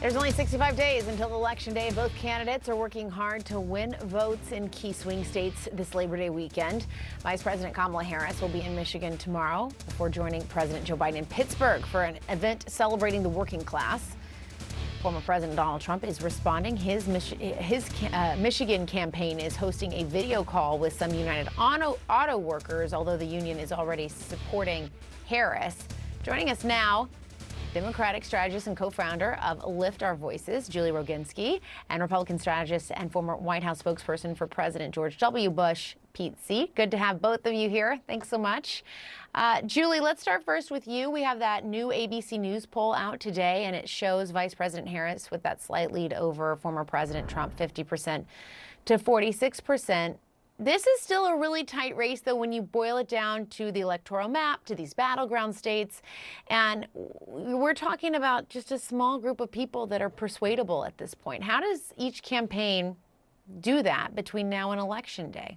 There's only 65 days until Election Day. Both candidates are working hard to win votes in key swing states this Labor Day weekend. Vice President Kamala Harris will be in Michigan tomorrow before joining President Joe Biden in Pittsburgh for an event celebrating the working class. Former President Donald Trump is responding. His Michigan campaign is hosting a video call with some United Auto Workers, although the union is already supporting Harris. Joining us now, Democratic strategist and co-founder of Lift Our Voices, Julie Roginsky, and Republican strategist and former White House spokesperson for President George W. Bush, Pete C. Good to have both of you here. Thanks so much. Julie, let's start first with you. We have that new ABC News poll out today, and it shows Vice President Harris with that slight lead over former President Trump, 50% to 46%. This is still a really tight race, though, when you boil it down to the electoral map, to these battleground states. And we're talking about just a small group of people that are persuadable at this point. How does each campaign do that between now and Election Day?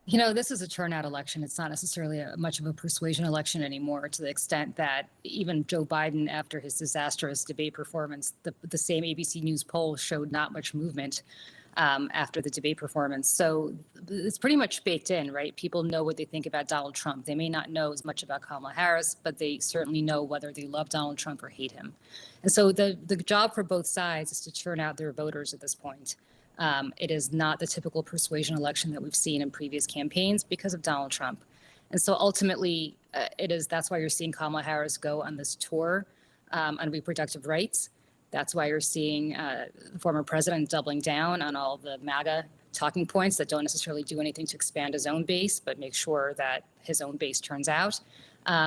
You know, this is a turnout election. It's not necessarily much of a persuasion election anymore, to the extent that even Joe Biden, after his disastrous debate performance, the same ABC News poll showed not much movement after the debate performance. So it's pretty much baked in, right? People know what they think about Donald Trump. They may not know as much about Kamala Harris, but they certainly know whether they love Donald Trump or hate him. And so the job for both sides is to turn out their voters at this point. It is not the typical persuasion election that we've seen in previous campaigns because of Donald Trump. And so ultimately, that's why you're seeing Kamala Harris go on this tour on reproductive rights. That's why you're seeing the former president doubling down on all the MAGA talking points that don't necessarily do anything to expand his own base, but make sure that his own base turns out,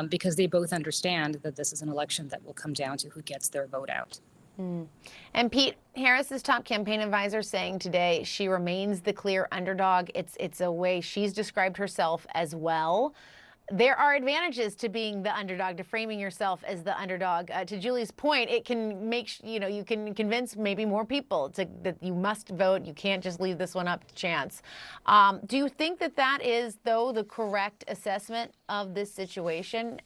because they both understand that this is an election that will come down to who gets their vote out. And Pete, Harris's top campaign advisor saying today she remains the clear underdog. It's a way she's described herself as well. There are advantages to being the underdog, to framing yourself as the underdog. To Julie's point, it can make, you can convince maybe more people that you must vote. You can't just leave this one up to chance. Do you think that is, though, the correct assessment of this situation?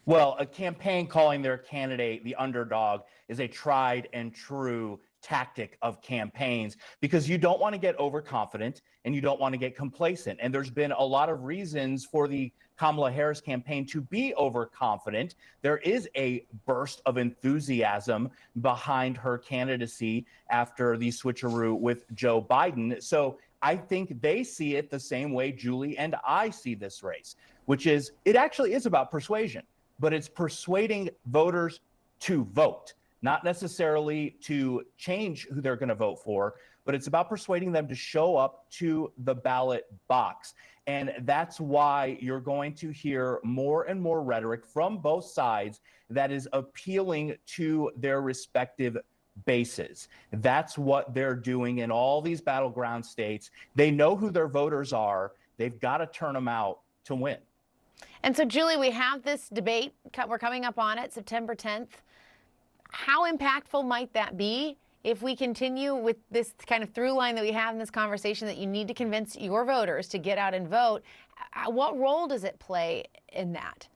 Well, a campaign calling their candidate the underdog is a tried and true tactic of campaigns, because you don't want to get overconfident and you don't want to get complacent. And there's been a lot of reasons for the Kamala Harris campaign to be overconfident. There is a burst of enthusiasm behind her candidacy after the switcheroo with Joe Biden. So I think they see it the same way Julie and I see this race, which is it actually is about persuasion, but it's persuading voters to vote. Not necessarily to change who they're going to vote for, but it's about persuading them to show up to the ballot box. And that's why you're going to hear more and more rhetoric from both sides that is appealing to their respective bases. That's what they're doing in all these battleground states. They know who their voters are. They've got to turn them out to win. And so, Julie, we have this debate. We're coming up on it, September 10th. How impactful might that be if we continue with this kind of through line that we have in this conversation, that you need to convince your voters to get out and vote? What role does it play in that?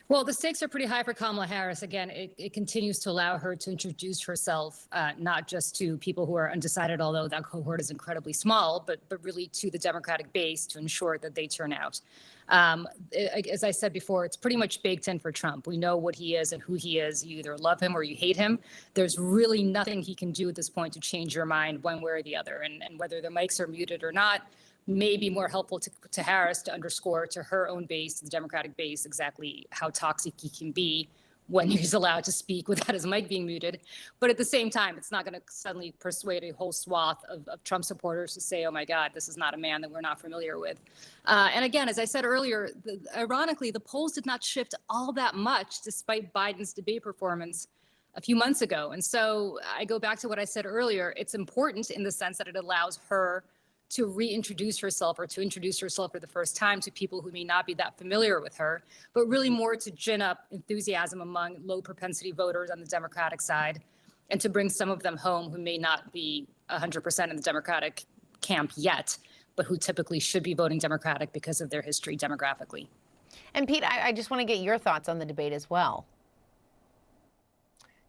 Well, the stakes are pretty high for Kamala Harris. Again, it continues to allow her to introduce herself, not just to people who are undecided, although that cohort is incredibly small, but really to the Democratic base to ensure that they turn out. As I said before, it's pretty much baked in for Trump. We know what he is and who he is. You either love him or you hate him. There's really nothing he can do at this point to change your mind one way or the other. And whether the mics are muted or not may be more helpful to Harris to underscore to her own base, the Democratic base, exactly how toxic he can be when he's allowed to speak without his mic being muted. But at the same time, it's not going to suddenly persuade a whole swath of Trump supporters to say, oh, my God, this is not a man that we're not familiar with. And again, as I said earlier, ironically, the polls did not shift all that much despite Biden's debate performance a few months ago. And so I go back to what I said earlier. It's important in the sense that it allows her to reintroduce herself, or to introduce herself for the first time to people who may not be that familiar with her, but really more to gin up enthusiasm among low propensity voters on the Democratic side, and to bring some of them home who may not be 100% in the Democratic camp yet, but who typically should be voting Democratic because of their history demographically. And Pete, I just want to get your thoughts on the debate as well.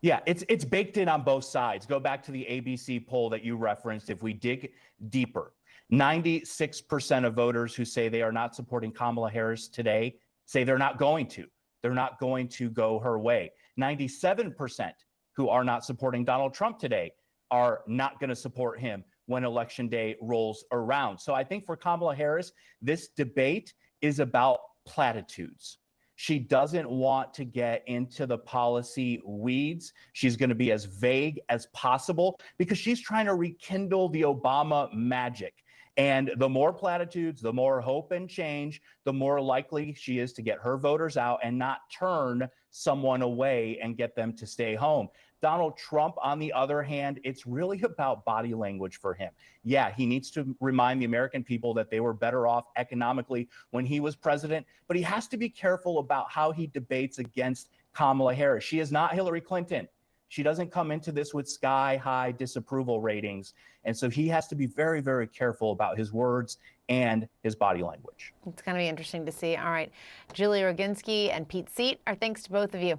Yeah, it's baked in on both sides. Go back to the ABC poll that you referenced. If we dig deeper, 96% of voters who say they are not supporting Kamala Harris today say they're not going to. They're not going to go her way. 97% who are not supporting Donald Trump today are not going to support him when election day rolls around. So I think for Kamala Harris, this debate is about platitudes. She doesn't want to get into the policy weeds. She's going to be as vague as possible because she's trying to rekindle the Obama magic. And the more platitudes, the more hope and change, the more likely she is to get her voters out and not turn someone away and get them to stay home. Donald Trump, on the other hand, it's really about body language for him. Yeah, he needs to remind the American people that they were better off economically when he was president, but he has to be careful about how he debates against Kamala Harris. She is not Hillary Clinton. She doesn't come into this with sky-high disapproval ratings. And so he has to be very, very careful about his words and his body language. It's going to be interesting to see. All right. Julie Roginsky and Pete Seat, our thanks to both of you.